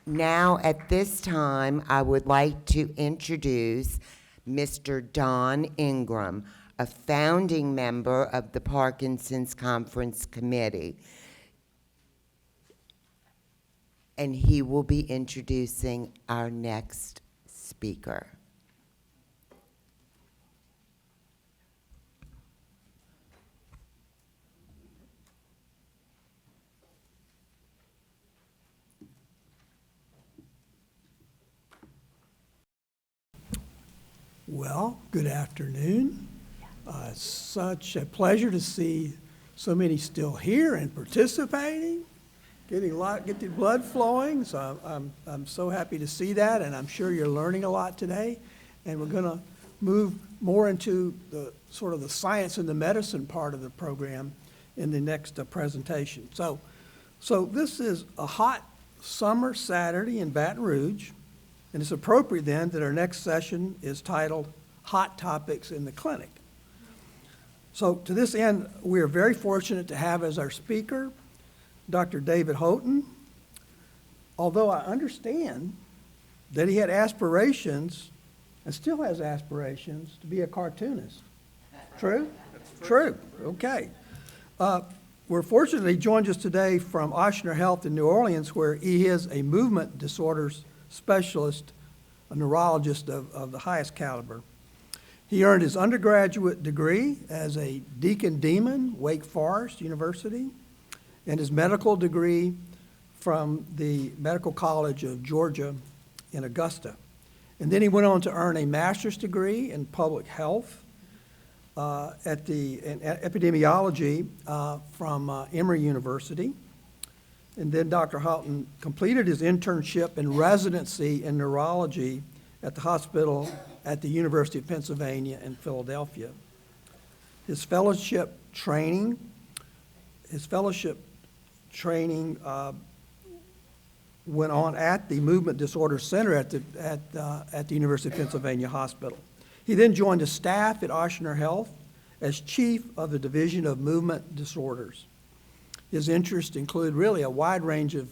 Now, at this time, I would like to introduce Mr. Don Ingram, a founding member of the Parkinson's Conference Committee. And he will be introducing our next speaker. Well, good afternoon. It's such a pleasure to see so many still here and participating, get the blood flowing. So I'm so happy to see that, and I'm sure you're learning a lot today. And we're going to move more into the sort of the science and the medicine part of the program in the next presentation. So this is a hot summer Saturday in Baton Rouge. And it's appropriate then that our next session is titled Hot Topics in the Clinic. So to this end, we are very fortunate to have as our speaker Dr. David Houghton, although I understand that he had aspirations and still has aspirations to be a cartoonist. True? True. Okay. We're fortunately joined us today from Ochsner Health in New Orleans, where he is a movement disorders specialist, a neurologist of the highest caliber. He earned his undergraduate degree as a Deacon Demon, Wake Forest University, and his medical degree from the Medical College of Georgia in Augusta. And then he went on to earn a master's degree in public health in epidemiology from Emory University. And then Dr. Houghton completed his internship and residency in neurology at the hospital at the University of Pennsylvania in Philadelphia. His fellowship training went on at the Movement Disorder Center at the University of Pennsylvania Hospital. He then joined the staff at Ochsner Health as chief of the Division of Movement Disorders. His interests include really a wide range of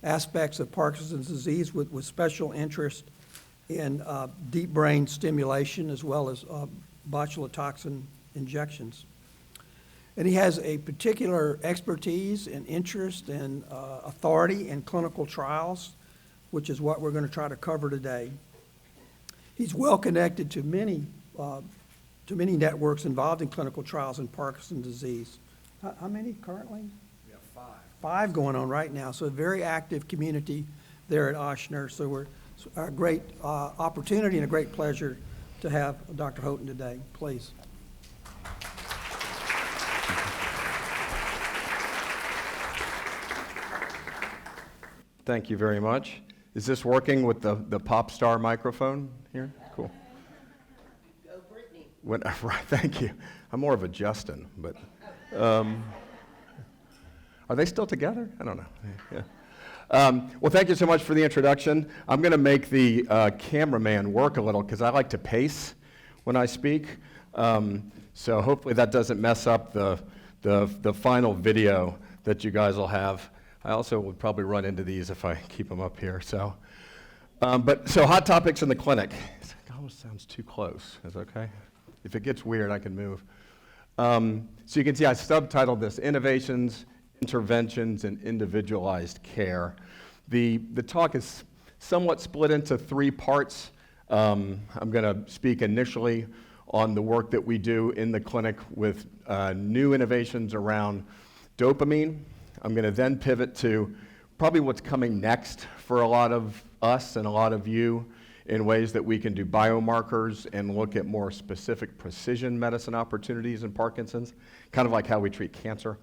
aspects of Parkinson's disease with special interest in deep brain stimulation as well as botulinum toxin injections. And he has a particular expertise and interest and authority in clinical trials, which is what we're going to try to cover today. He's well connected to many networks involved in clinical trials in Parkinson's disease. How many currently? We have 5. 5 going on right now. So a very active community there at Ochsner. So we're a great opportunity and a great pleasure to have Dr. Houghton today. Please. Thank you very much. Is this working with the pop star microphone here? Cool. Go, Brittany. Right, thank you. I'm more of a Justin, but are they still together? I don't know. Yeah. Well, thank you so much for the introduction. I'm going to make the cameraman work a little because I like to pace when I speak. So hopefully that doesn't mess up the final video that you guys will have. I also would probably run into these if I keep them up here. So hot topics in the clinic. It almost sounds too close. Is that okay? If it gets weird, I can move. So you can see I subtitled this Innovations, Interventions, and Individualized Care. The talk is somewhat split into 3 parts. I'm going to speak initially on the work that we do in the clinic with new innovations around dopamine. I'm going to then pivot to probably what's coming next for a lot of us and a lot of you in ways that we can do biomarkers and look at more specific precision medicine opportunities in Parkinson's, kind of like how we treat cancer.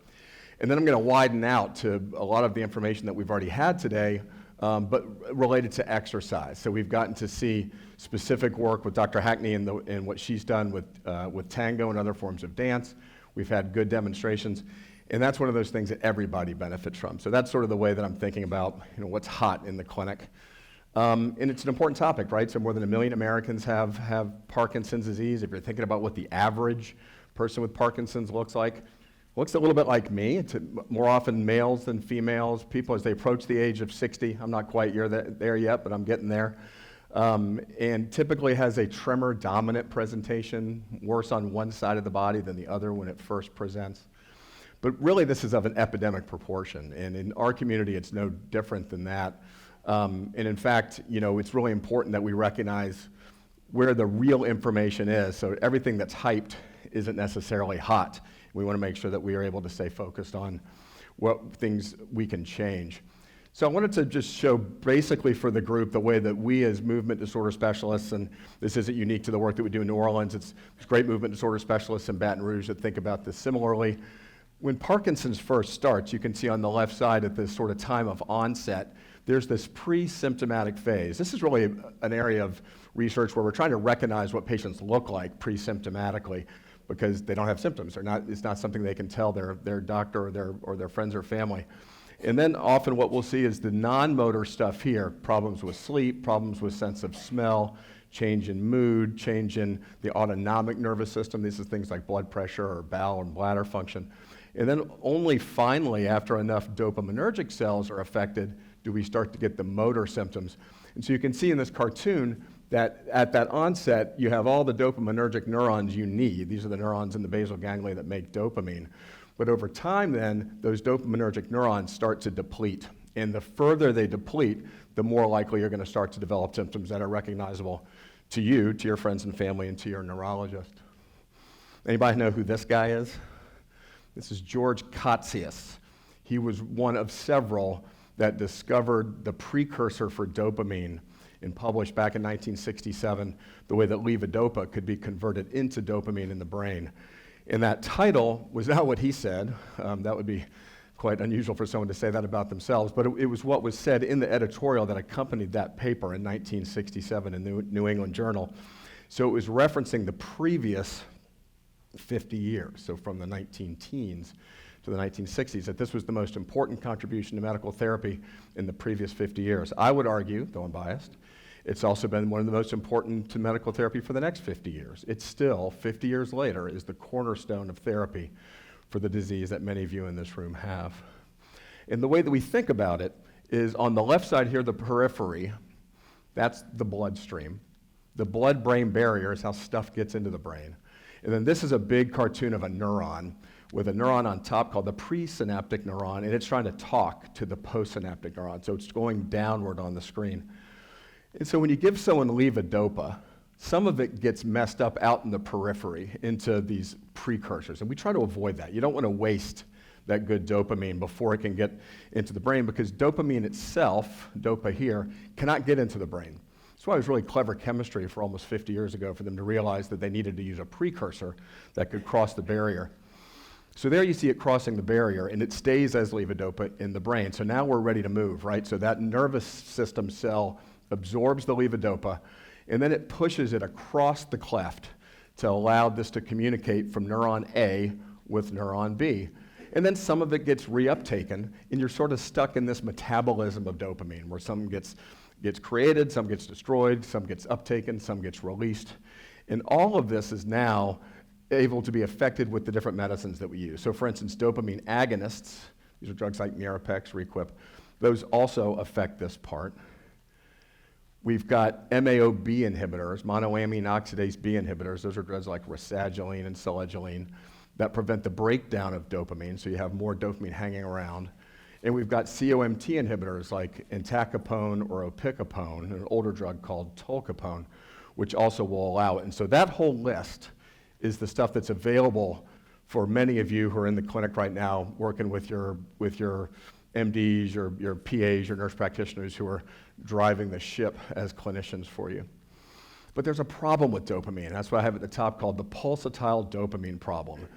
And then I'm going to widen out to a lot of the information that we've already had today, but related to exercise. So we've gotten to see specific work with Dr. Hackney and what she's done with tango and other forms of dance. We've had good demonstrations. And that's one of those things that everybody benefits from. So that's sort of the way that I'm thinking about what's hot in the clinic. And it's an important topic, right? So more than 1 million Americans have Parkinson's disease. If you're thinking about what the average person with Parkinson's looks like, Looks a little bit like me. It's more often males than females. People, as they approach the age of 60, I'm not quite there yet, but I'm getting there. And typically has a tremor-dominant presentation, worse on one side of the body than the other when it first presents. But really, this is of an epidemic proportion, and in our community, it's no different than that. And in fact, it's really important that we recognize where the real information is, so everything that's hyped isn't necessarily hot. We want to make sure that we are able to stay focused on what things we can change. So I wanted to just show basically for the group the way that we as movement disorder specialists, and this isn't unique to the work that we do in New Orleans, it's great movement disorder specialists in Baton Rouge that think about this similarly. When Parkinson's first starts, you can see on the left side at this sort of time of onset, there's this pre-symptomatic phase. This is really an area of research where we're trying to recognize what patients look like pre-symptomatically, because they don't have symptoms. It's not something they can tell their doctor or their friends or family. And then often what we'll see is the non-motor stuff here, problems with sleep, problems with sense of smell, change in mood, change in the autonomic nervous system. These are things like blood pressure or bowel and bladder function. And then only finally, after enough dopaminergic cells are affected, do we start to get the motor symptoms. And so you can see in this cartoon that at that onset, you have all the dopaminergic neurons you need. These are the neurons in the basal ganglia that make dopamine. But over time then, those dopaminergic neurons start to deplete. And the further they deplete, the more likely you're going to start to develop symptoms that are recognizable to you, to your friends and family, and to your neurologist. Anybody know who this guy is? This is George Kotzius. He was one of several that discovered the precursor for dopamine and published back in 1967 the way that levodopa could be converted into dopamine in the brain. And that title was not what he said. That would be quite unusual for someone to say that about themselves, but it was what was said in the editorial that accompanied that paper in 1967 in the New England Journal. So it was referencing the previous 50 years, so from the 19-teens to the 1960s, that this was the most important contribution to medical therapy in the previous 50 years. I would argue, though I'm biased, it's also been one of the most important to medical therapy for the next 50 years. It still, 50 years later, is the cornerstone of therapy for the disease that many of you in this room have. And the way that we think about it is on the left side here, the periphery, that's the bloodstream. The blood-brain barrier is how stuff gets into the brain. And then this is a big cartoon of a neuron with a neuron on top called the presynaptic neuron, and it's trying to talk to the postsynaptic neuron, so it's going downward on the screen. And so when you give someone levodopa, some of it gets messed up out in the periphery into these precursors, and we try to avoid that. You don't want to waste that good dopamine before it can get into the brain, because dopamine itself, dopa here, cannot get into the brain. That's why it was really clever chemistry for almost 50 years ago for them to realize that they needed to use a precursor that could cross the barrier. So there you see it crossing the barrier, and it stays as levodopa in the brain. So now we're ready to move, right? So that nervous system cell absorbs the levodopa, and then it pushes it across the cleft to allow this to communicate from neuron A with neuron B. And then some of it gets reuptaken, and you're sort of stuck in this metabolism of dopamine, where some gets created, some gets destroyed, some gets uptaken, some gets released. And all of this is now able to be affected with the different medicines that we use. So for instance, dopamine agonists, these are drugs like Mirapex, Requip, those also affect this part. We've got MAO-B inhibitors, monoamine oxidase B inhibitors. Those are drugs like rasagiline and selegiline that prevent the breakdown of dopamine, so you have more dopamine hanging around. And we've got COMT inhibitors like entacapone or opicapone, an older drug called tolcapone, which also will allow it. And so that whole list is the stuff that's available for many of you who are in the clinic right now working with your MDs, your PAs, your nurse practitioners who are driving the ship as clinicians for you. But there's a problem with dopamine. That's what I have at the top called the pulsatile dopamine problem.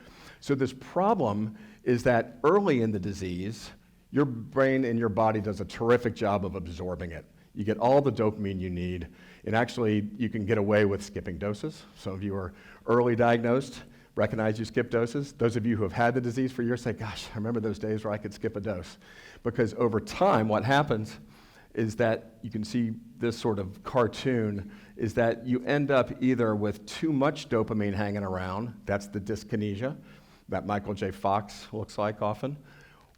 So this problem is that early in the disease, your brain and your body does a terrific job of absorbing it. You get all the dopamine you need, and actually you can get away with skipping doses. Some of you are early diagnosed, recognize you skip doses. Those of you who have had the disease for years say, gosh, I remember those days where I could skip a dose. Because over time, what happens is that you can see this sort of cartoon, is that you end up either with too much dopamine hanging around, that's the dyskinesia, that Michael J. Fox looks like often,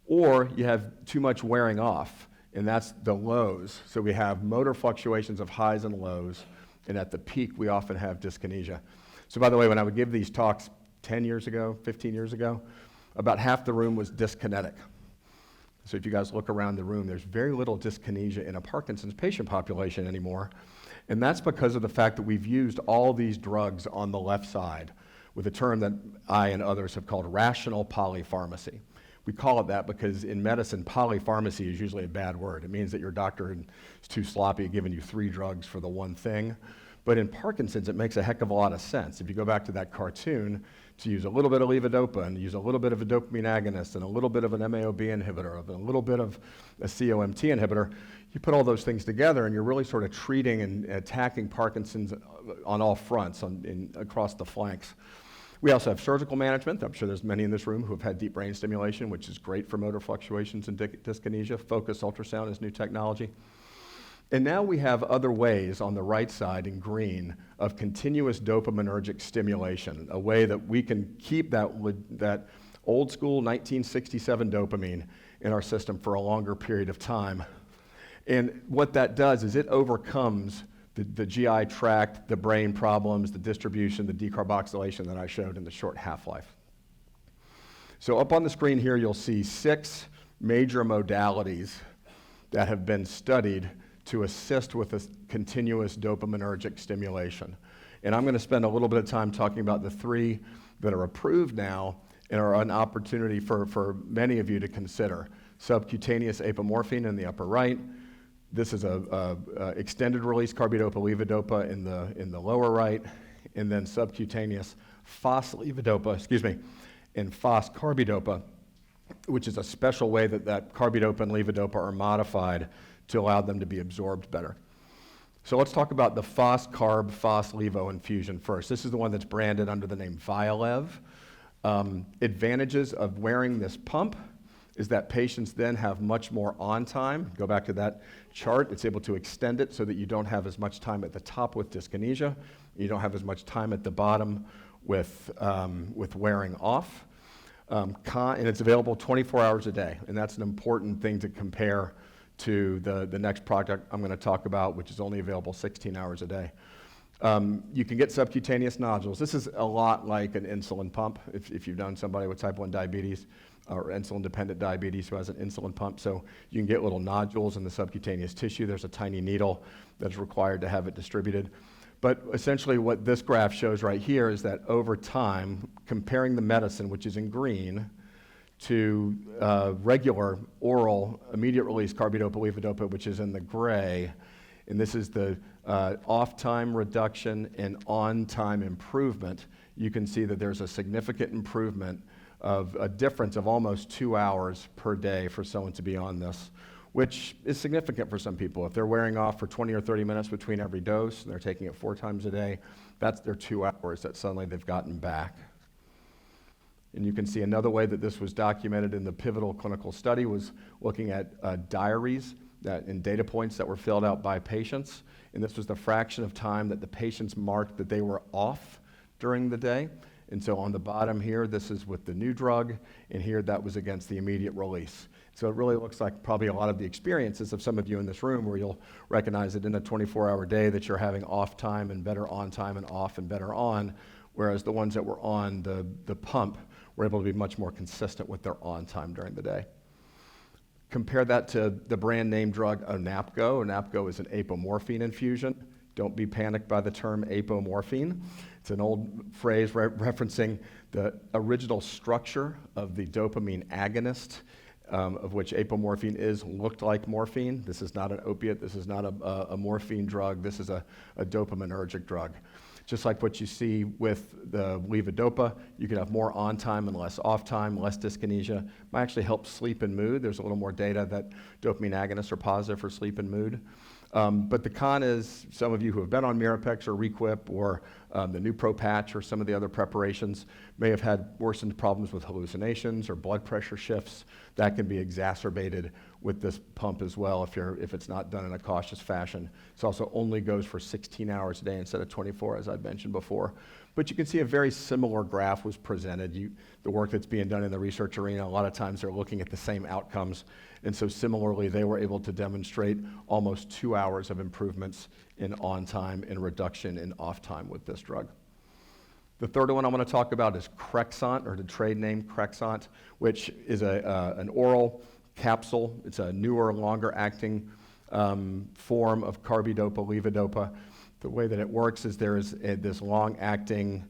or you have too much wearing off, and that's the lows. So we have motor fluctuations of highs and lows, and at the peak, we often have dyskinesia. So by the way, when I would give these talks 10 years ago, 15 years ago, about half the room was dyskinetic. So if you guys look around the room, there's very little dyskinesia in a Parkinson's patient population anymore. And that's because of the fact that we've used all these drugs on the left side with a term that I and others have called rational polypharmacy. We call it that because in medicine, polypharmacy is usually a bad word. It means that your doctor is too sloppy at giving you 3 drugs for the one thing. But in Parkinson's, it makes a heck of a lot of sense. If you go back to that cartoon, to use a little bit of levodopa and use a little bit of a dopamine agonist and a little bit of an MAOB inhibitor and a little bit of a COMT inhibitor, you put all those things together and you're really sort of treating and attacking Parkinson's on all fronts, across the flanks. We also have surgical management. I'm sure there's many in this room who have had deep brain stimulation, which is great for motor fluctuations and dyskinesia. Focused ultrasound is new technology. And now we have other ways on the right side in green of continuous dopaminergic stimulation, a way that we can keep that old school 1967 dopamine in our system for a longer period of time. And what that does is it overcomes the GI tract, the brain problems, the distribution, the decarboxylation that I showed in the short half-life. So up on the screen here, you'll see 6 major modalities that have been studied to assist with this continuous dopaminergic stimulation. And I'm going to spend a little bit of time talking about the 3 that are approved now and are an opportunity for many of you to consider. Subcutaneous apomorphine in the upper right. This is a extended release carbidopa-levodopa in the lower right, and then subcutaneous phos-levodopa, and phos-carbidopa, which is a special way that carbidopa and levodopa are modified to allow them to be absorbed better. So let's talk about the phos-carb, phos-levo infusion first. This is the one that's branded under the name Vyalev. Advantages of wearing this pump is that patients then have much more on time. Go back to that chart. It's able to extend it so that you don't have as much time at the top with dyskinesia. You don't have as much time at the bottom with wearing off. And it's available 24 hours a day. And that's an important thing to compare to the next product I'm going to talk about, which is only available 16 hours a day. You can get subcutaneous nodules. This is a lot like an insulin pump, if you've known somebody with type 1 diabetes or insulin-dependent diabetes who has an insulin pump. So you can get little nodules in the subcutaneous tissue. There's a tiny needle that's required to have it distributed. But essentially what this graph shows right here is that over time, comparing the medicine, which is in green, to regular oral immediate release carbidopa-levodopa, which is in the gray, and this is the off-time reduction and on-time improvement, you can see that there's a significant improvement of a difference of almost 2 hours per day for someone to be on this, which is significant for some people. If they're wearing off for 20 or 30 minutes between every dose, and they're taking it 4 times a day, that's their 2 hours that suddenly they've gotten back. And you can see another way that this was documented in the pivotal clinical study was looking at diaries and data points that were filled out by patients. And this was the fraction of time that the patients marked that they were off during the day. And so on the bottom here, this is with the new drug, and here that was against the immediate release. So it really looks like probably a lot of the experiences of some of you in this room where you'll recognize that in a 24-hour day that you're having off time and better on time and off and better on, whereas the ones that were on the pump were able to be much more consistent with their on time during the day. Compare that to the brand name drug Onapgo. Onapgo is an apomorphine infusion. Don't be panicked by the term apomorphine. It's an old phrase referencing the original structure of the dopamine agonist, of which apomorphine looked like morphine. This is not an opiate. This is not a morphine drug. This is a dopaminergic drug. Just like what you see with the levodopa, you can have more on time and less off time, less dyskinesia. Might actually help sleep and mood. There's a little more data that dopamine agonists are positive for sleep and mood. But the con is some of you who have been on Mirapex or Requip or the new Pro Patch or some of the other preparations may have had worsened problems with hallucinations or blood pressure shifts. That can be exacerbated with this pump as well if it's not done in a cautious fashion. It also only goes for 16 hours a day instead of 24, as I'd mentioned before. But you can see a very similar graph was presented. The work that's being done in the research arena, a lot of times they're looking at the same outcomes. And so similarly, they were able to demonstrate almost 2 hours of improvements in on time and reduction in off time with this drug. The third one I'm going to talk about is Crexont, or the trade name Crexont, which is an oral capsule. It's a newer, longer-acting form of carbidopa, levodopa. The way that it works is there is this long-acting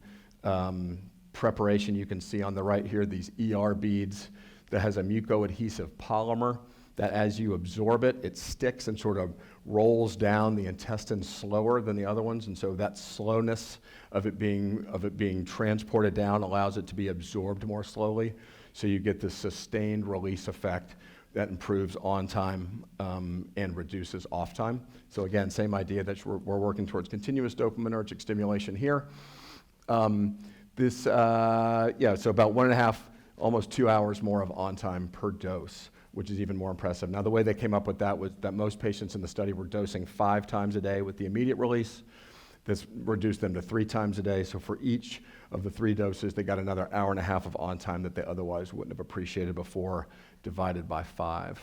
preparation you can see on the right here, these ER beads, that has a mucoadhesive polymer that as you absorb it, it sticks and sort of rolls down the intestine slower than the other ones. And so that slowness of it being transported down allows it to be absorbed more slowly. So you get this sustained release effect that improves on time and reduces off time. So again, same idea that we're working towards continuous dopaminergic stimulation here. So about 1.5, almost 2 hours more of on time per dose, which is even more impressive. Now, the way they came up with that was that most patients in the study were dosing 5 times a day with the immediate release. This reduced them to 3 times a day. So for each of the 3 doses, they got another 1.5 hours of on time that they otherwise wouldn't have appreciated before, divided by 5.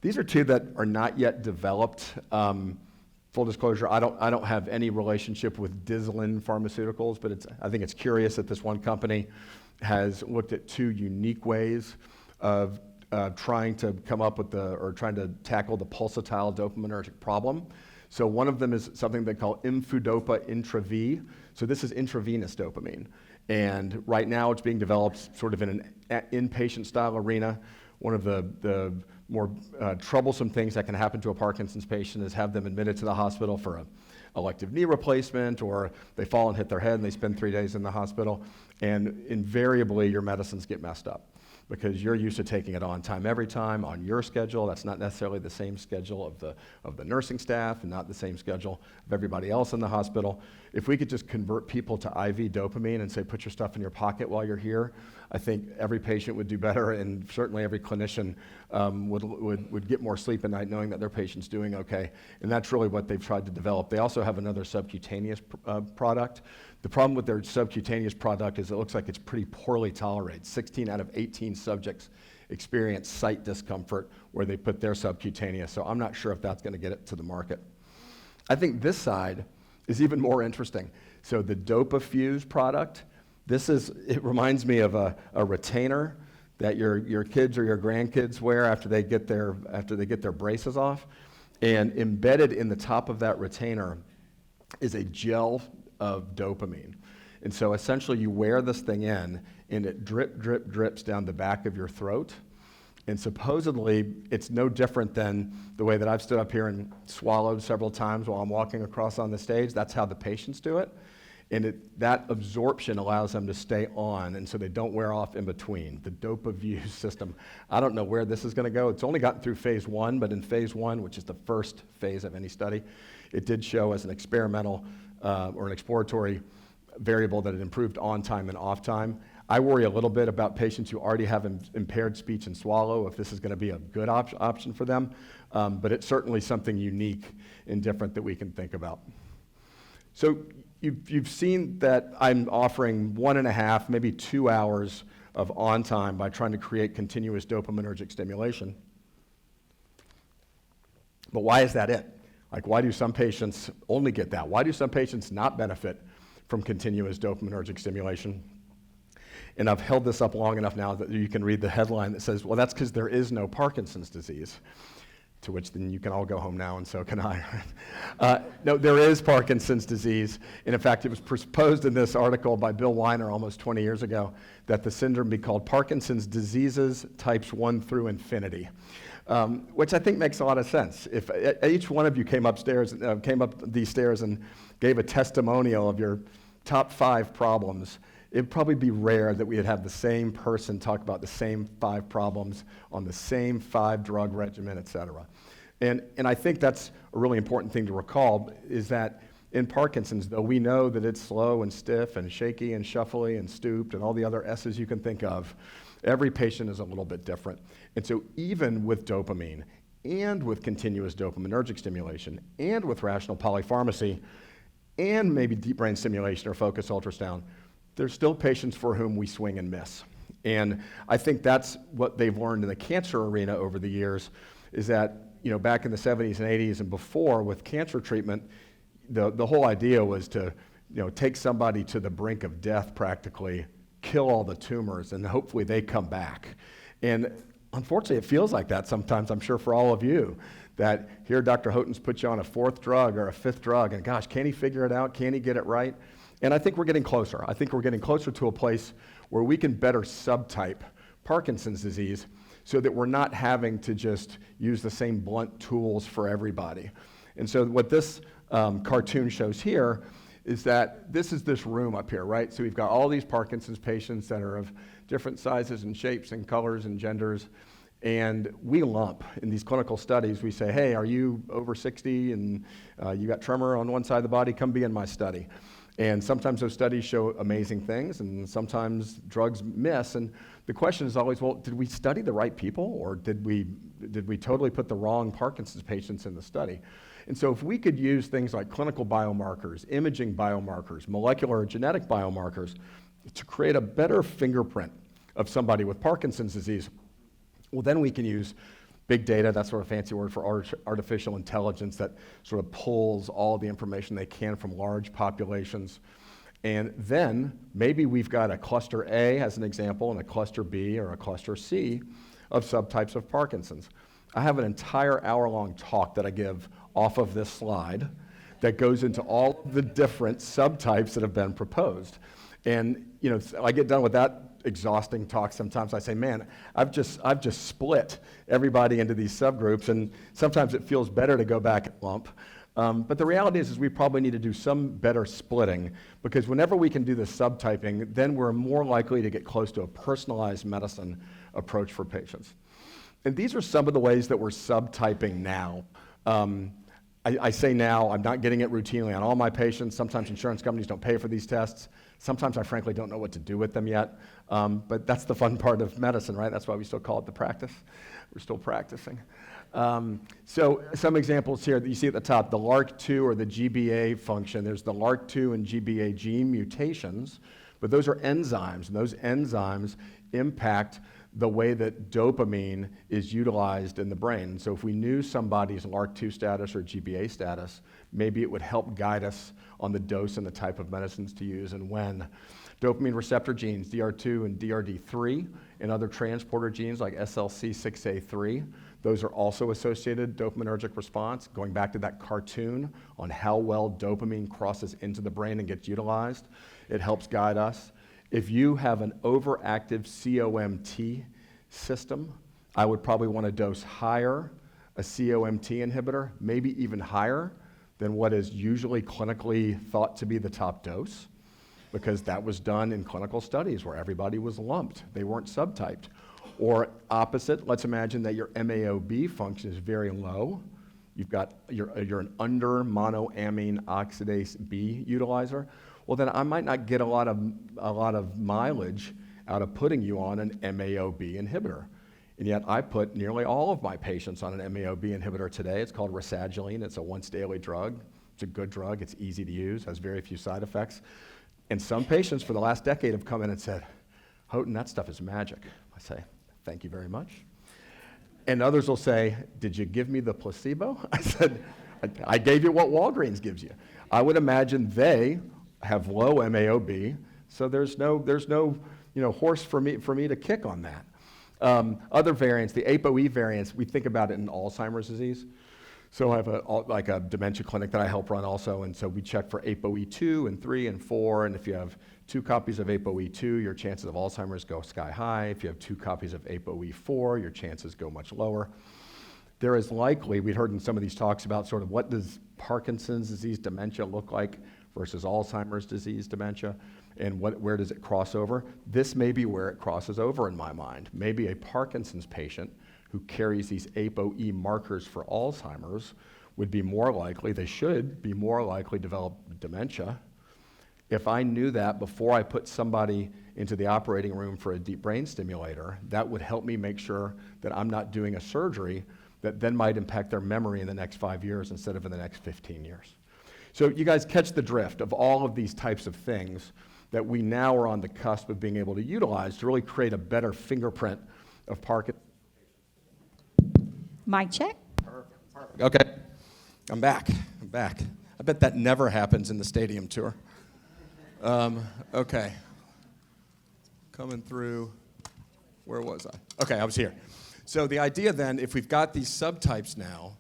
These are 2 that are not yet developed. Full disclosure, I don't have any relationship with Dislin Pharmaceuticals, but I think it's curious that this one company has looked at 2 unique ways of trying to come up with trying to tackle the pulsatile dopaminergic problem. So one of them is something they call Infudopa Intra-V. So this is intravenous dopamine. And right now it's being developed sort of in an inpatient style arena. One of the more troublesome things that can happen to a Parkinson's patient is have them admitted to the hospital for an elective knee replacement, or they fall and hit their head and they spend 3 days in the hospital. And invariably your medicines get messed up, because you're used to taking it on time every time on your schedule. That's not necessarily the same schedule of the nursing staff, and not the same schedule of everybody else in the hospital. If we could just convert people to IV dopamine and say, put your stuff in your pocket while you're here, I think every patient would do better, and certainly every clinician would get more sleep at night knowing that their patient's doing okay. And that's really what they've tried to develop. They also have another subcutaneous product. The problem with their subcutaneous product is it looks like it's pretty poorly tolerated. 16 out of 18 subjects experience site discomfort where they put their subcutaneous, so I'm not sure if that's going to get it to the market. I think this side is even more interesting. So the DopaFuse product, it reminds me of a retainer that your kids or your grandkids wear after they get their braces off. And embedded in the top of that retainer is a gel of dopamine. And so essentially you wear this thing in, and it drips down the back of your throat. And supposedly it's no different than the way that I've stood up here and swallowed several times while I'm walking across on the stage. That's how the patients do it. And that absorption allows them to stay on, and so they don't wear off in between. The DopaView system, I don't know where this is going to go. It's only gotten through phase 1, but in phase 1, which is the first phase of any study, it did show as an experimental or an exploratory variable that it improved on time and off time. I worry a little bit about patients who already have impaired speech and swallow, if this is going to be a good option for them, but it's certainly something unique and different that we can think about. So you've seen that I'm offering 1.5, maybe 2 hours of on time by trying to create continuous dopaminergic stimulation. But why is that it? Like, why do some patients only get that? Why do some patients not benefit from continuous dopaminergic stimulation? And I've held this up long enough now that you can read the headline that says, well, that's because there is no Parkinson's disease. To which then you can all go home now, and so can I. No, there is Parkinson's disease. And in fact, it was proposed in this article by Bill Weiner almost 20 years ago that the syndrome be called Parkinson's diseases types 1 through infinity, which I think makes a lot of sense. If each one of you came up these stairs and gave a testimonial of your top 5 problems, it'd probably be rare that we'd have the same person talk about the same 5 problems on the same 5 drug regimen, et cetera. And I think that's a really important thing to recall, is that in Parkinson's, though we know that it's slow and stiff and shaky and shuffly and stooped and all the other S's you can think of, Every patient is a little bit different. And so even with dopamine and with continuous dopaminergic stimulation and with rational polypharmacy and maybe deep brain stimulation or focused ultrasound, there's still patients for whom we swing and miss. And I think that's what they've learned in the cancer arena over the years, is that, back in the 70s and 80s and before with cancer treatment, the whole idea was to, take somebody to the brink of death practically, kill all the tumors, and hopefully they come back. And unfortunately, it feels like that sometimes, I'm sure for all of you, that here Dr. Houghton's put you on a 4th drug or a 5th drug, and gosh, can he figure it out? Can he get it right? And I think we're getting closer. I think we're getting closer to a place where we can better subtype Parkinson's disease so that we're not having to just use the same blunt tools for everybody. And so what this cartoon shows here is that this is this room up here, right? So we've got all these Parkinson's patients that are of different sizes and shapes and colors and genders, and we lump in these clinical studies. We say, hey, are you over 60 and you got tremor on one side of the body? Come be in my study. And sometimes those studies show amazing things, and sometimes drugs miss. And the question is always, well, did we study the right people, or did we totally put the wrong Parkinson's patients in the study? And so if we could use things like clinical biomarkers, imaging biomarkers, molecular or genetic biomarkers to create a better fingerprint of somebody with Parkinson's disease, well, then we can use big data, that's sort of a fancy word for artificial intelligence that sort of pulls all the information they can from large populations. And then maybe we've got a cluster A as an example and a cluster B or a cluster C of subtypes of Parkinson's. I have an entire hour-long talk that I give off of this slide that goes into all the different subtypes that have been proposed. And I get done with that exhausting talk sometimes. I say, man, I've just split everybody into these subgroups, and sometimes it feels better to go back and lump. But the reality is we probably need to do some better splitting, because whenever we can do the subtyping, then we're more likely to get close to a personalized medicine approach for patients. And these are some of the ways that we're subtyping now. I say now, I'm not getting it routinely on all my patients. Sometimes insurance companies don't pay for these tests. Sometimes I frankly don't know what to do with them yet. But that's the fun part of medicine, right? That's why we still call it the practice. We're still practicing. So some examples here that you see at the top, the LRRK2 or the GBA function. There's the LRRK2 and GBA gene mutations, but those are enzymes, and those enzymes impact the way that dopamine is utilized in the brain. So if we knew somebody's LRRK2 status or GBA status, maybe it would help guide us on the dose and the type of medicines to use and when. Dopamine receptor genes, DR2 and DRD3, and other transporter genes like SLC6A3, those are also associated dopaminergic response, going back to that cartoon on how well dopamine crosses into the brain and gets utilized. It helps guide us. If you have an overactive COMT system, I would probably want to dose higher, a COMT inhibitor, maybe even higher than what is usually clinically thought to be the top dose, because that was done in clinical studies where everybody was lumped. They weren't subtyped. Or opposite, let's imagine that your MAOB function is very low. You're an under monoamine oxidase B utilizer. Well, then I might not get a lot of mileage out of putting you on an MAOB inhibitor. And yet I put nearly all of my patients on an MAOB inhibitor today. It's called rasagiline. It's a once daily drug. It's a good drug. It's easy to use, has very few side effects. And some patients for the last decade have come in and said, Houghton, that stuff is magic. I say, thank you very much. And others will say, did you give me the placebo? I said, I gave you what Walgreens gives you. I would imagine they have low MAOB, so there's no horse for me to kick on that. Other variants, the ApoE variants, we think about it in Alzheimer's disease. So I have a dementia clinic that I help run also, and so we check for ApoE2 and 3 and 4, and if you have 2 copies of ApoE2, your chances of Alzheimer's go sky high. If you have 2 copies of ApoE4, your chances go much lower. There is likely, we'd heard in some of these talks about sort of what does Parkinson's disease dementia look like versus Alzheimer's disease dementia, and where does it cross over? This may be where it crosses over in my mind. Maybe a Parkinson's patient who carries these ApoE markers for Alzheimer's would be more likely, they should be more likely to develop dementia If I knew that before I put somebody into the operating room for a deep brain stimulator, that would help me make sure that I'm not doing a surgery that then might impact their memory in the next 5 years instead of in the next 15 years. So you guys catch the drift of all of these types of things that we now are on the cusp of being able to utilize to really create a better fingerprint of Parkinson. Mic check. Perfect. Okay, I'm back. I bet that never happens in the stadium tour. Okay. Coming through, where was I? Okay, I was here. So the idea then, if we've got these subtypes now,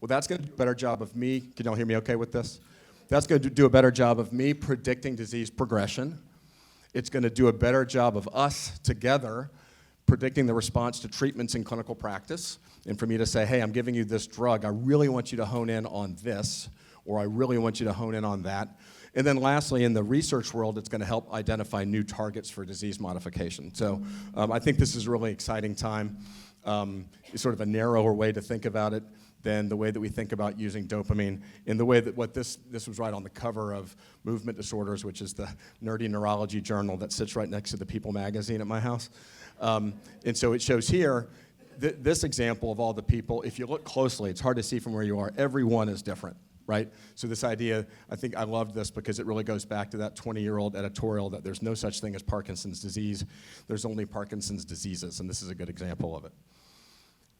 well, that's going to do a better job of me. Can y'all hear me okay with this? That's going to do a better job of me predicting disease progression. It's going to do a better job of us together predicting the response to treatments in clinical practice. And for me to say, hey, I'm giving you this drug. I really want you to hone in on this, or I really want you to hone in on that. And then lastly, in the research world, it's going to help identify new targets for disease modification. So I think this is a really exciting time. It's sort of a narrower way to think about it than the way that we think about using dopamine, in the way that this was right on the cover of Movement Disorders, which is the nerdy neurology journal that sits right next to the People magazine at my house. And so it shows here, this example of all the people, if you look closely, it's hard to see from where you are, everyone is different, right? So this idea, I think I loved this because it really goes back to that 20-year-old editorial that there's no such thing as Parkinson's disease, there's only Parkinson's diseases, and this is a good example of it.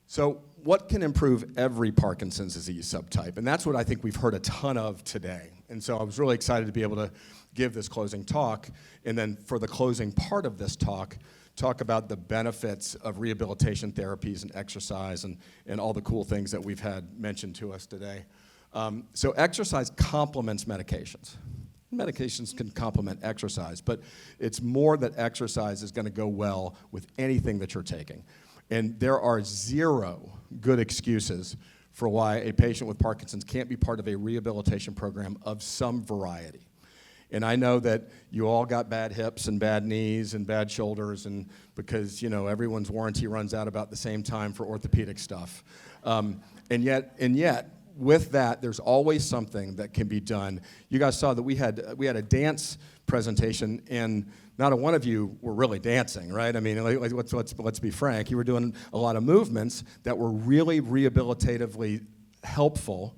So what can improve every Parkinson's disease subtype? And that's what I think we've heard a ton of today. And so I was really excited to be able to give this closing talk, and then for the closing part of this talk about the benefits of rehabilitation therapies and exercise and all the cool things that we've had mentioned to us today. So exercise complements medications. Medications can complement exercise, but it's more that exercise is going to go well with anything that you're taking. And there are zero good excuses for why a patient with Parkinson's can't be part of a rehabilitation program of some variety. And I know that you all got bad hips and bad knees and bad shoulders, and because everyone's warranty runs out about the same time for orthopedic stuff. And yet, with that, there's always something that can be done. You guys saw that we had a dance presentation, and not a one of you were really dancing, right? I mean, let's be frank. You were doing a lot of movements that were really rehabilitatively helpful.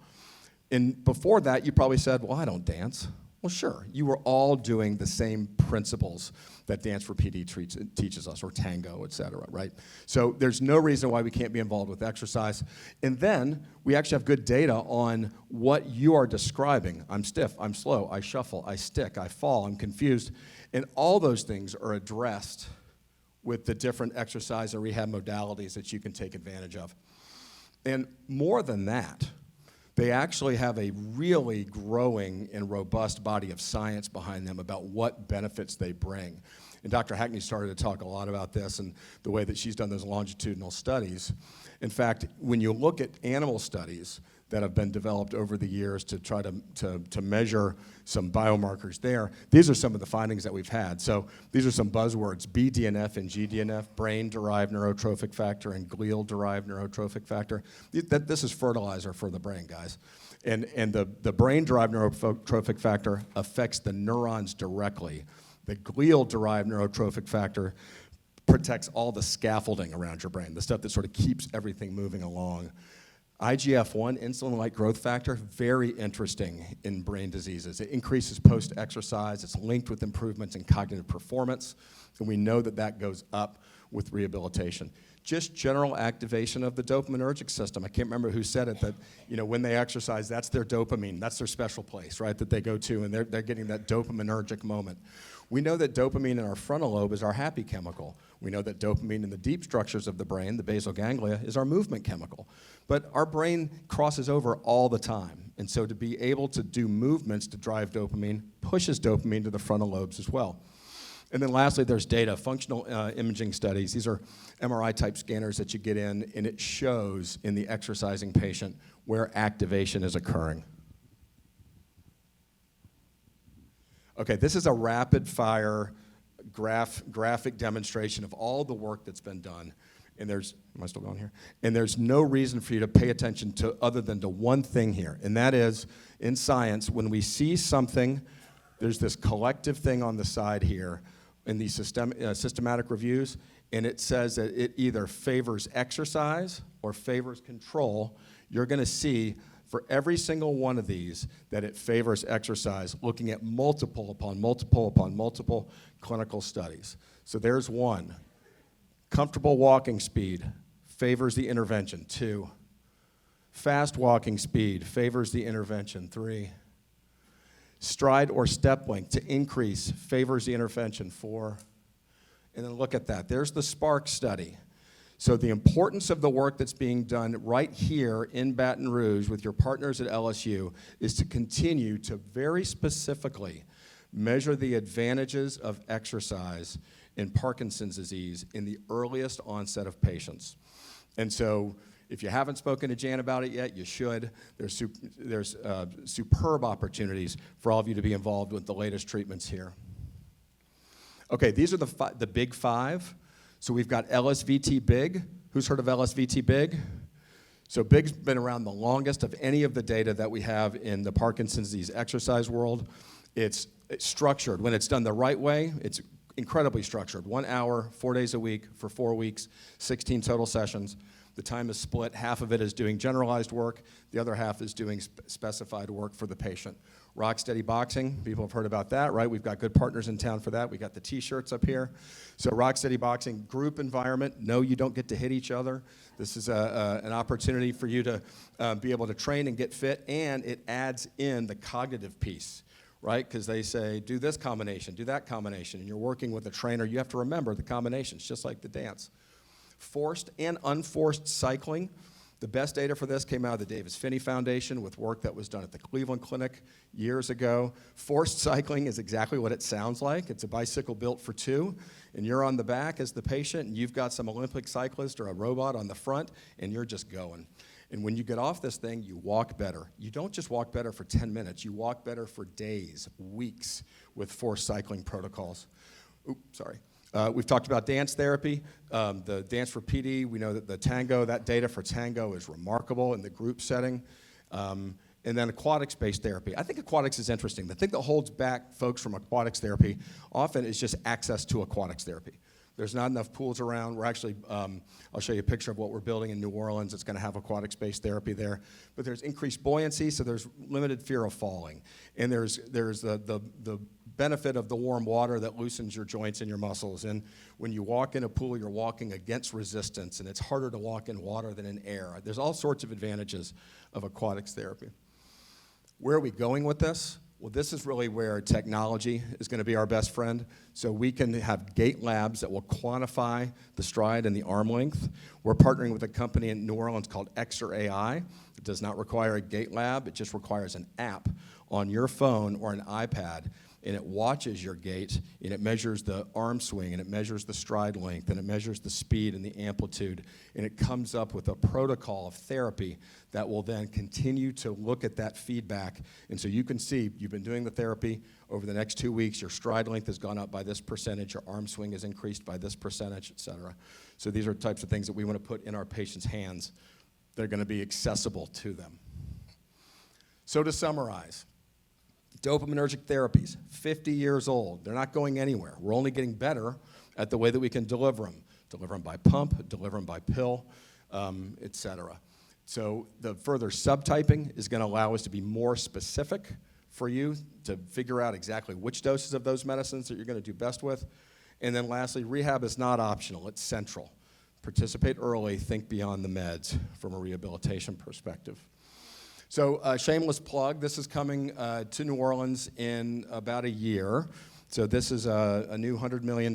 And before that, you probably said, well, I don't dance. Well, sure. You were all doing the same principles that Dance for PD teaches us, or tango, et cetera, right? So there's no reason why we can't be involved with exercise. And then we actually have good data on what you are describing. I'm stiff, I'm slow, I shuffle, I stick, I fall, I'm confused. And all those things are addressed with the different exercise and rehab modalities that you can take advantage of. And more than that, they actually have a really growing and robust body of science behind them about what benefits they bring. And Dr. Hackney started to talk a lot about this and the way that she's done those longitudinal studies. In fact, when you look at animal studies that have been developed over the years to try to measure some biomarkers there, these are some of the findings that we've had. So these are some buzzwords: BDNF and GDNF, brain-derived neurotrophic factor, and glial-derived neurotrophic factor. This is fertilizer for the brain, guys. And the brain-derived neurotrophic factor affects the neurons directly. The glial-derived neurotrophic factor protects all the scaffolding around your brain, the stuff that sort of keeps everything moving along. IGF-1, insulin-like growth factor, very interesting in brain diseases. It increases post-exercise. It's linked with improvements in cognitive performance, and we know that that goes up with rehabilitation. Just general activation of the dopaminergic system. I can't remember who said it, that when they exercise, that's their dopamine, that's their special place, right, that they go to, and they're getting that dopaminergic moment. We know that dopamine in our frontal lobe is our happy chemical. We know that dopamine in the deep structures of the brain, the basal ganglia, is our movement chemical. But our brain crosses over all the time. And so to be able to do movements to drive dopamine pushes dopamine to the frontal lobes as well. And then lastly, there's data, functional imaging studies. These are MRI-type scanners that you get in, and it shows in the exercising patient where activation is occurring. Okay, this is a rapid-fire graphic demonstration of all the work that's been done. And am I still going here? And there's no reason for you to pay attention to other than to one thing here, and that is, in science, when we see something there's this collective thing on the side here in these systematic reviews, and it says that it either favors exercise or favors control. You're going to see for every single one of these that it favors exercise, looking at multiple upon multiple upon multiple clinical studies. So there's one. Comfortable walking speed favors the intervention. 2. Fast walking speed favors the intervention. 3. Stride or step length to increase favors the intervention. 4. And then look at that. There's the SPARK study. So the importance of the work that's being done right here in Baton Rouge with your partners at LSU is to continue to very specifically measure the advantages of exercise in Parkinson's disease in the earliest onset of patients. And so if you haven't spoken to Jan about it yet, you should. There's superb opportunities for all of you to be involved with the latest treatments here. Okay, these are the big 5. So we've got LSVT Big. Who's heard of LSVT Big? So Big's been around the longest of any of the data that we have in the Parkinson's disease exercise world. It's structured. When it's done the right way, it's incredibly structured. 1 hour, 4 days a week for 4 weeks, 16 total sessions. The time is split. Half of it is doing generalized work. The other half is doing specified work for the patient. Rock Steady Boxing, people have heard about that, right? We've got good partners in town for that. We got the t-shirts up here. So Rock Steady Boxing, group environment. No, you don't get to hit each other. This is an opportunity for you to be able to train and get fit, and it adds in the cognitive piece, right? Because they say, do this combination, do that combination, and you're working with a trainer. You have to remember the combinations, just like the dance. Forced and unforced cycling. The best data for this came out of the Davis Phinney Foundation with work that was done at the Cleveland Clinic years ago. Forced cycling is exactly what it sounds like. It's a bicycle built for 2, and you're on the back as the patient, and you've got some Olympic cyclist or a robot on the front, and you're just going. And when you get off this thing, you walk better. You don't just walk better for 10 minutes. You walk better for days, weeks with forced cycling protocols. We've talked about dance therapy, the Dance for PD. We know that the tango, that data for tango is remarkable in the group setting. And then aquatics-based therapy. I think aquatics is interesting. The thing that holds back folks from aquatics therapy often is just access to aquatics therapy. There's not enough pools around. We're actually, I'll show you a picture of what we're building in New Orleans. It's going to have aquatics-based therapy there. But there's increased buoyancy, so there's limited fear of falling. And there's the benefit of the warm water that loosens your joints and your muscles. And when you walk in a pool, you're walking against resistance, and it's harder to walk in water than in air. There's all sorts of advantages of aquatics therapy. Where are we going with this? Well, this is really where technology is going to be our best friend. So we can have gait labs that will quantify the stride and the arm length. We're partnering with a company in New Orleans called Ochsner AI. It does not require a gait lab. It just requires an app on your phone or an iPad, and it watches your gait, and it measures the arm swing, and it measures the stride length, and it measures the speed and the amplitude, and it comes up with a protocol of therapy that will then continue to look at that feedback. And so you can see you've been doing the therapy over the next 2 weeks, your stride length has gone up by this percentage, your arm swing has increased by this percentage, et cetera. So these are types of things that we want to put in our patients' hands. They're going to be accessible to them. So to summarize, dopaminergic therapies, 50 years old. They're not going anywhere. We're only getting better at the way that we can deliver them. Deliver them by pump, deliver them by pill, et cetera. So the further subtyping is going to allow us to be more specific for you to figure out exactly which doses of those medicines that you're going to do best with. And then lastly, rehab is not optional. It's central. Participate early, think beyond the meds from a rehabilitation perspective. So shameless plug, this is coming to New Orleans in about a year. So this is a new $100 million,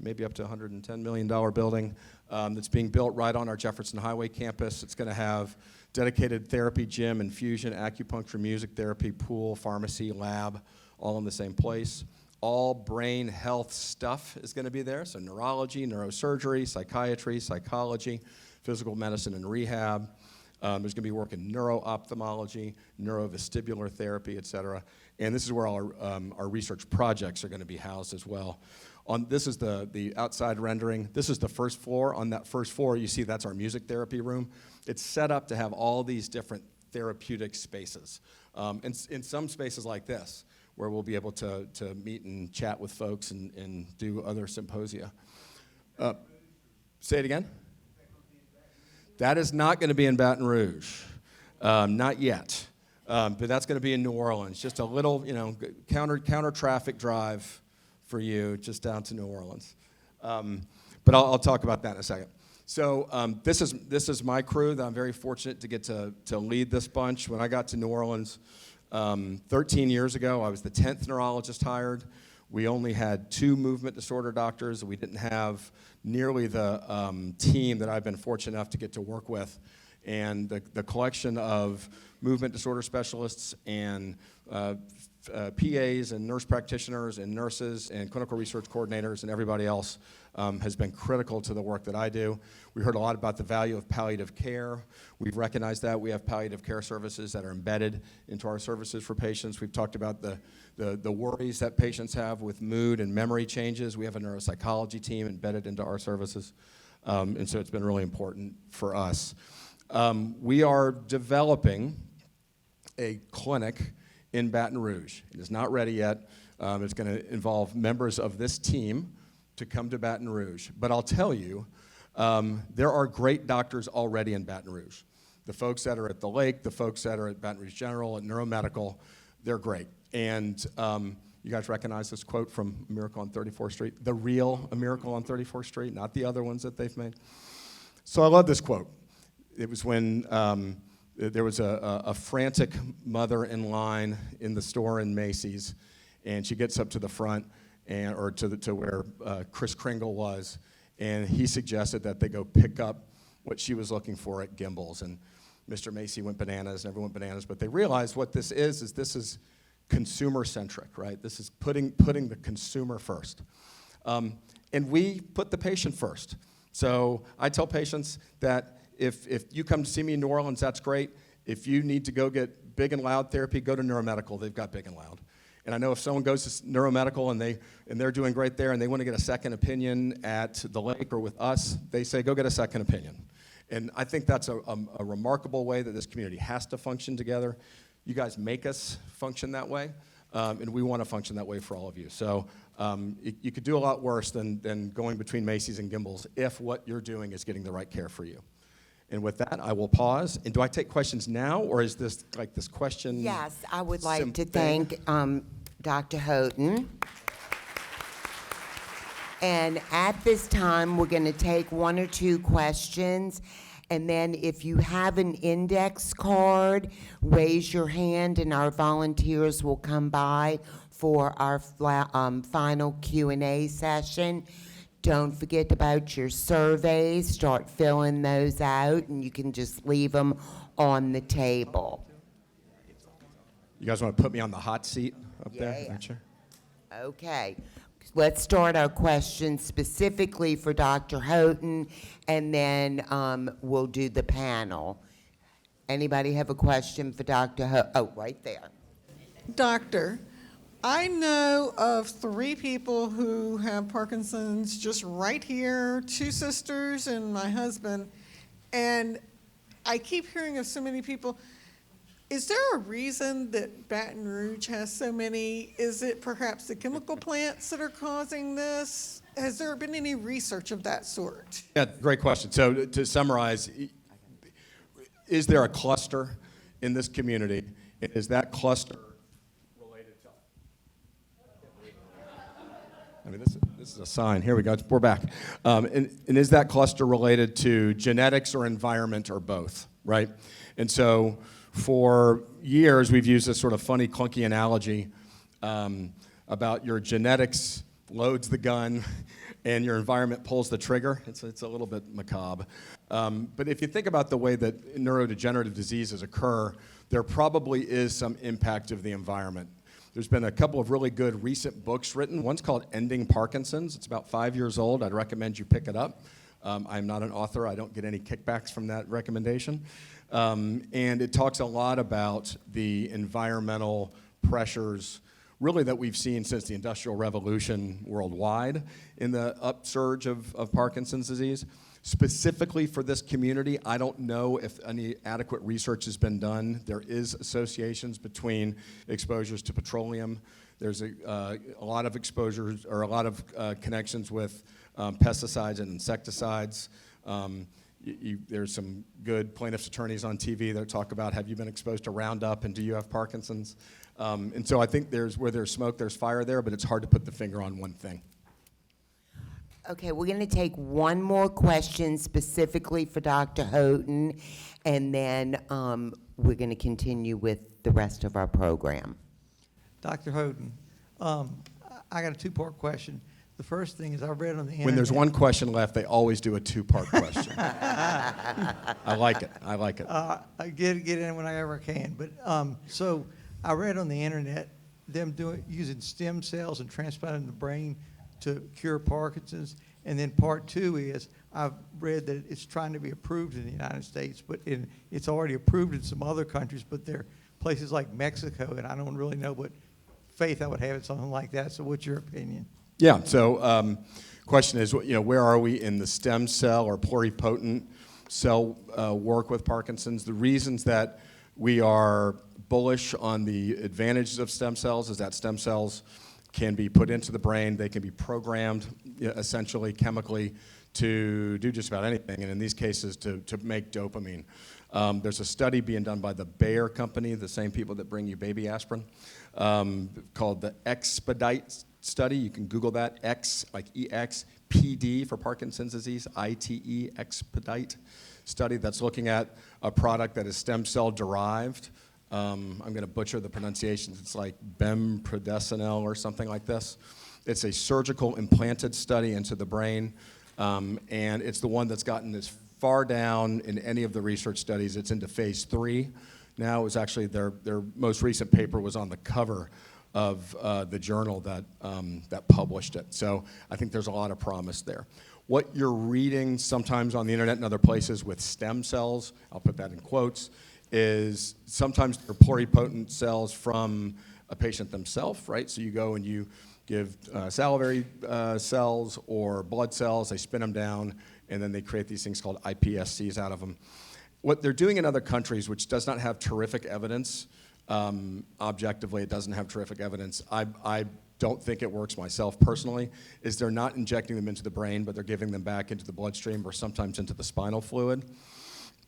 maybe up to $110 million building that's being built right on our Jefferson Highway campus. It's going to have dedicated therapy gym, infusion, acupuncture, music therapy, pool, pharmacy, lab, all in the same place. All brain health stuff is going to be there. So neurology, neurosurgery, psychiatry, psychology, physical medicine and rehab. There's going to be work in neuro-ophthalmology, neurovestibular therapy, et cetera. And this is where all our research projects are going to be housed as well. This is the outside rendering. This is the first floor. On that first floor, you see that's our music therapy room. It's set up to have all these different therapeutic spaces. In some spaces like this, where we'll be able to meet and chat with folks and do other symposia. Say it again? That is not going to be in Baton Rouge, not yet. But that's going to be in New Orleans. Just a little, counter traffic drive for you, just down to New Orleans. But I'll talk about that in a second. So this is my crew that I'm very fortunate to get to lead this bunch. When I got to New Orleans 13 years ago, I was the 10th neurologist hired. We only had 2 movement disorder doctors. We didn't have nearly the team that I've been fortunate enough to get to work with. And the collection of movement disorder specialists and PAs and nurse practitioners and nurses and clinical research coordinators and everybody else has been critical to the work that I do. We heard a lot about the value of palliative care. We've recognized that. We have palliative care services that are embedded into our services for patients. We've talked about the worries that patients have with mood and memory changes. We have a neuropsychology team embedded into our services. And so it's been really important for us. We are developing a clinic in Baton Rouge. It is not ready yet. It's going to involve members of this team to come to Baton Rouge. But I'll tell you, there are great doctors already in Baton Rouge. The folks that are at the Lake, the folks that are at Baton Rouge General, at Neuromedical, they're great. And you guys recognize this quote from A Miracle on 34th Street? The real A Miracle on 34th Street, not the other ones that they've made. So I love this quote. It was when there was a frantic mother in line in the store in Macy's, and she gets up to the front, or to where Kris Kringle was, and he suggested that they go pick up what she was looking for at Gimbel's, and Mr. Macy went bananas, and everyone went bananas, but they realized what this is consumer-centric, right? This is putting the consumer first. And we put the patient first. So I tell patients that if you come to see me in New Orleans, that's great. If you need to go get big and loud therapy, go to Neuromedical. They've got big and loud. And I know if someone goes to Neuromedical and they're doing great there and they want to get a second opinion at the Lake or with us, they say, go get a second opinion. And I think that's a remarkable way that this community has to function together. You guys make us function that way, and we want to function that way for all of you. So you could do a lot worse than going between Macy's and Gimbel's if what you're doing is getting the right care for you. And with that, I will pause. And do I take questions now, or is this like this question? Yes, I would like to thank Dr. Houghton. And at this time, we're going to take 1 or 2 questions. And then if you have an index card, raise your hand and our volunteers will come by for our final Q&A session. Don't forget about your surveys. Start filling those out, and you can just leave them on the table. You guys want to put me on the hot seat up there? Yeah. Right, sure. Okay. Let's start our questions specifically for Dr. Houghton, and then we'll do the panel. Anybody have a question for Dr. Houghton? Oh, right there. Doctor, I know of 3 people who have Parkinson's just right here, 2 sisters and my husband, and I keep hearing of so many people. Is there a reason that Baton Rouge has so many? Is it perhaps the chemical plants that are causing this? Has there been any research of that sort? Yeah, great question. So to summarize, is there a cluster in this community? Is that cluster related to? I mean, this is a sign. Here we go. We're back. And is that cluster related to genetics or environment or both, right? And so for years, we've used this sort of funny, clunky analogy about your genetics loads the gun and your environment pulls the trigger. It's a little bit macabre. But if you think about the way that neurodegenerative diseases occur, there probably is some impact of the environment. There's been a couple of really good recent books written. One's called Ending Parkinson's. It's about 5 years old. I'd recommend you pick it up. I'm not an author. I don't get any kickbacks from that recommendation. And it talks a lot about the environmental pressures really that we've seen since the Industrial Revolution worldwide in the upsurge of Parkinson's disease. Specifically for this community, I don't know if any adequate research has been done. There is associations between exposures to petroleum. There's a lot of exposures or a lot of connections with pesticides and insecticides. There's some good plaintiff's attorneys on TV that talk about, have you been exposed to Roundup and do you have Parkinson's? And so I think where there's smoke, there's fire there, but it's hard to put the finger on one thing. Okay, we're going to take one more question specifically for Dr. Houghton, and then we're going to continue with the rest of our program. Dr. Houghton, I got a two-part question. The first thing is I read on the internet. When there's one question left, they always do a two-part question. I like it. I like it. I get in whenever I can. But so I read on the internet them using stem cells and transplanting the brain to cure Parkinson's. And then part two is I've read that it's trying to be approved in the United States, but it's already approved in some other countries, but there are places like Mexico, and I don't really know what faith I would have in something like that. So what's your opinion? Yeah, so question is, where are we in the stem cell or pluripotent cell work with Parkinson's? The reasons that we are bullish on the advantages of stem cells is that stem cells can be put into the brain. They can be programmed, essentially, chemically, to do just about anything, and in these cases, to make dopamine. There's a study being done by the Bayer company, the same people that bring you baby aspirin, called the Expedite study. You can Google that, X, like EX, PD for Parkinson's disease, ITE, Expedite study that's looking at a product that is stem cell derived. I'm going to butcher the pronunciations. It's like bempredecinel or something like this. It's a surgical implanted study into the brain, and it's the one that's gotten as far down in any of the research studies. It's into phase 3. Now it was actually their most recent paper was on the cover of the journal that published it. So I think there's a lot of promise there. What you're reading sometimes on the internet and other places with stem cells, I'll put that in quotes, is sometimes they're pluripotent cells from a patient themselves, right? So you go and you give salivary cells or blood cells, they spin them down, and then they create these things called iPSCs out of them. What they're doing in other countries, which does not have terrific evidence, objectively it doesn't have terrific evidence, I don't think it works myself personally, is they're not injecting them into the brain, but they're giving them back into the bloodstream or sometimes into the spinal fluid.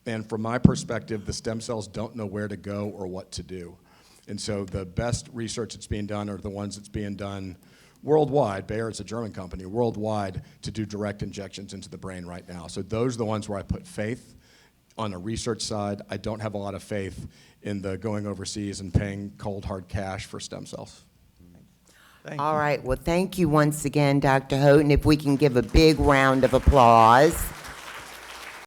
And from my perspective, the stem cells don't know where to go or what to do. And so the best research that's being done are the ones that's being done worldwide. Bayer is a German company, worldwide, to do direct injections into the brain right now. So those are the ones where I put faith. On a research side, I don't have a lot of faith in the going overseas and paying cold, hard cash for stem cells. All right, well, thank you once again, Dr. Houghton. If we can give a big round of applause.